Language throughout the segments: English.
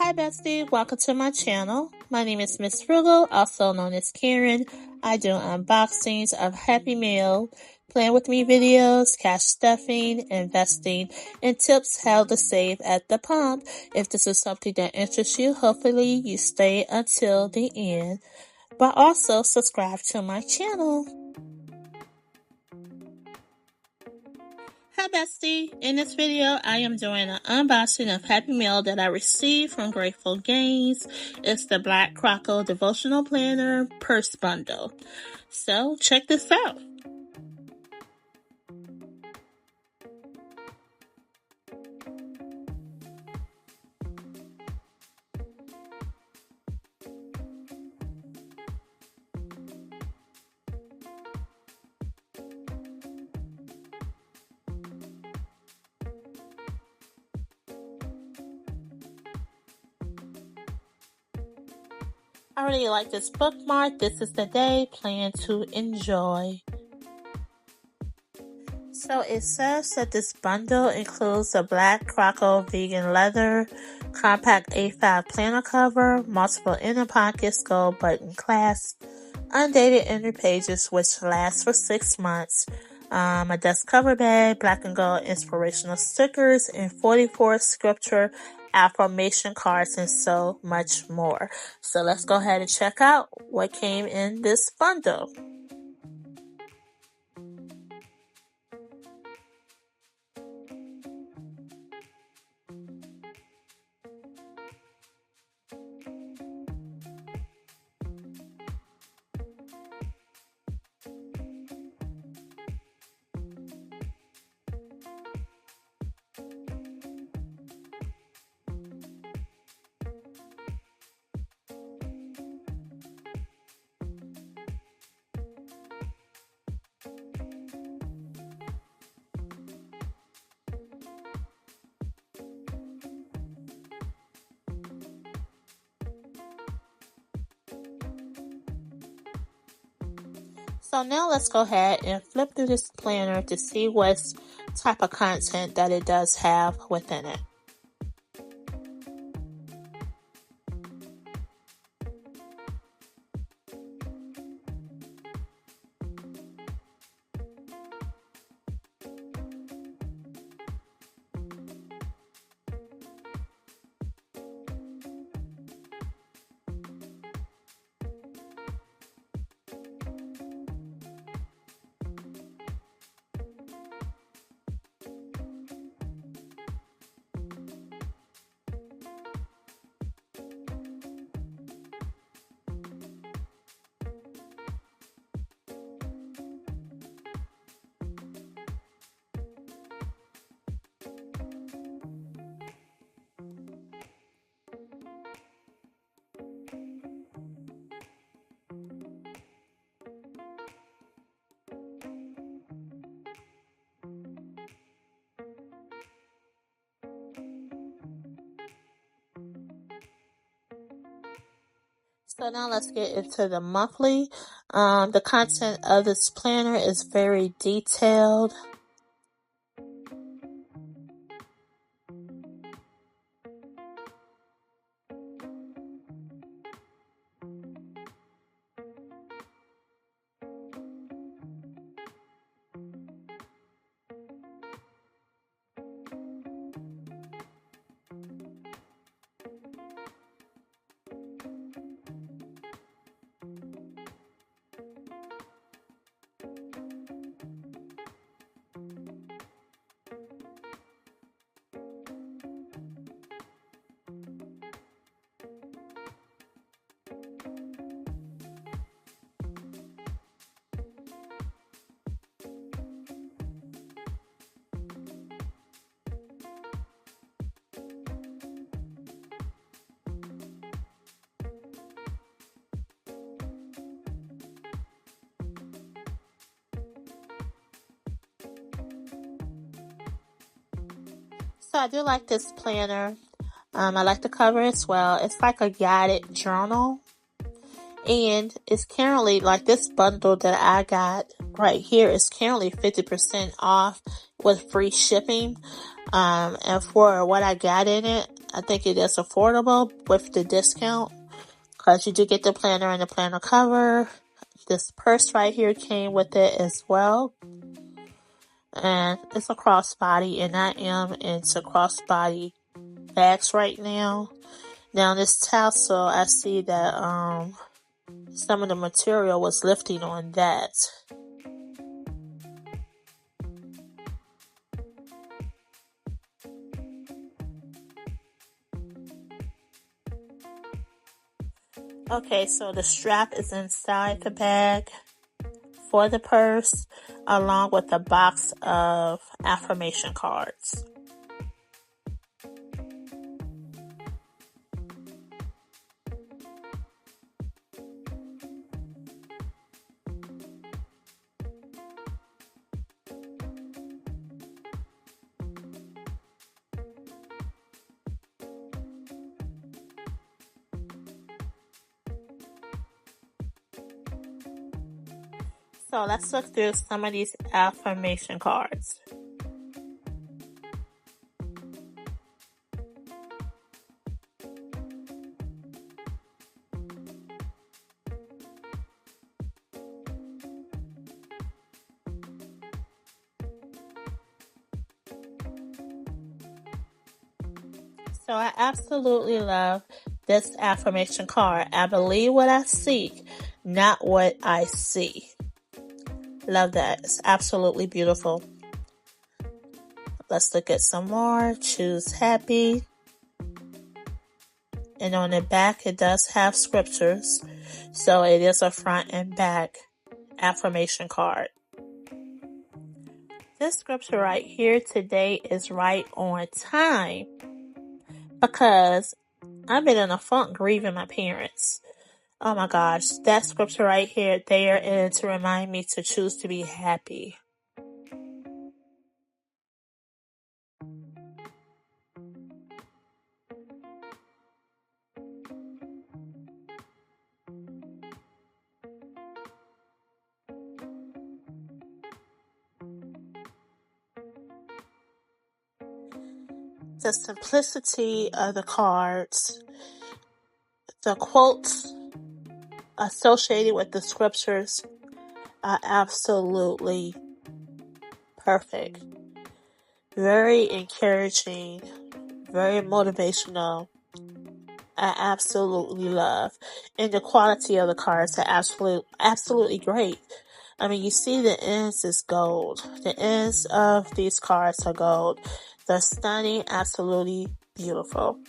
Hi bestie, welcome to my channel. My name is Miss Frugal, also known as Karen. I do unboxings of Happy Meal, plan with me videos, cash stuffing, investing, and tips how to save at the pump. If this is something that interests you, hopefully you stay until the end. But also subscribe to my channel. Hi bestie, in this video I am doing an unboxing of Happy Meal that I received from Grateful Games. It's the Black Croco Devotional Planner Purse Bundle. So check this out. I really like this bookmark. This is the day. Plan to enjoy. So it says that this bundle includes a black Croco vegan leather, compact A5 planner cover, multiple inner pockets, gold button clasp, undated inner pages which last for 6 months, a desk cover bag, black and gold inspirational stickers, and 44 scripture affirmation cards, and so much more. So let's go ahead and check out what came in this bundle. So now let's go ahead and flip through this planner to see what type of content that it does have within it. So now let's get into the monthly. The content of this planner is very detailed. So I do like this planner. I like the cover as well. It's like a guided journal. And it's currently, like this bundle that I got right here is currently 50% off with free shipping. And for what I got in it, I think it is affordable with the discount because you do get the planner and the planner cover. This purse right here came with it as well. And it's a crossbody, and I am into crossbody bags right now. Now this tassel, I see that some of the material was lifting on that. Okay, so the strap is inside the bag for the purse, along with a box of affirmation cards. So let's look through some of these affirmation cards. So I absolutely love this affirmation card. I believe what I seek, not what I see. Love that. It's absolutely beautiful. Let's look at some more. Choose happy. And on the back, it does have scriptures. So it is a front and back affirmation card. This scripture right here today is right on time because I've been in a funk grieving my parents. Oh my gosh, that scripture right here, there, and to remind me to choose to be happy. The simplicity of the cards, the quotes associated with the scriptures are absolutely perfect. Very encouraging, very motivational. I absolutely love. And the quality of the cards are absolutely great. I mean, you see the ends is gold. The ends of these cards are gold. They're stunning, absolutely beautiful.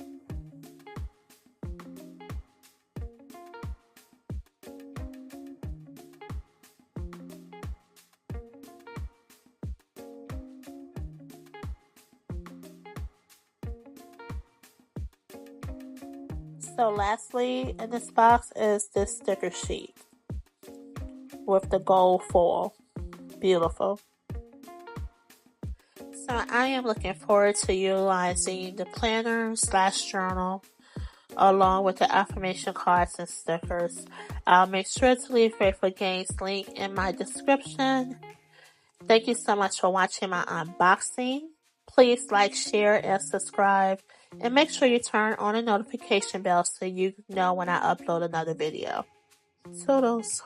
So lastly in this box is this sticker sheet with the gold foil. Beautiful. So I am looking forward to utilizing the planner / journal along with the affirmation cards and stickers. I'll make sure to leave Faithful Games link in my description. Thank you so much for watching my unboxing. Please like, share, and subscribe. And make sure you turn on the notification bell so you know when I upload another video. Toodles.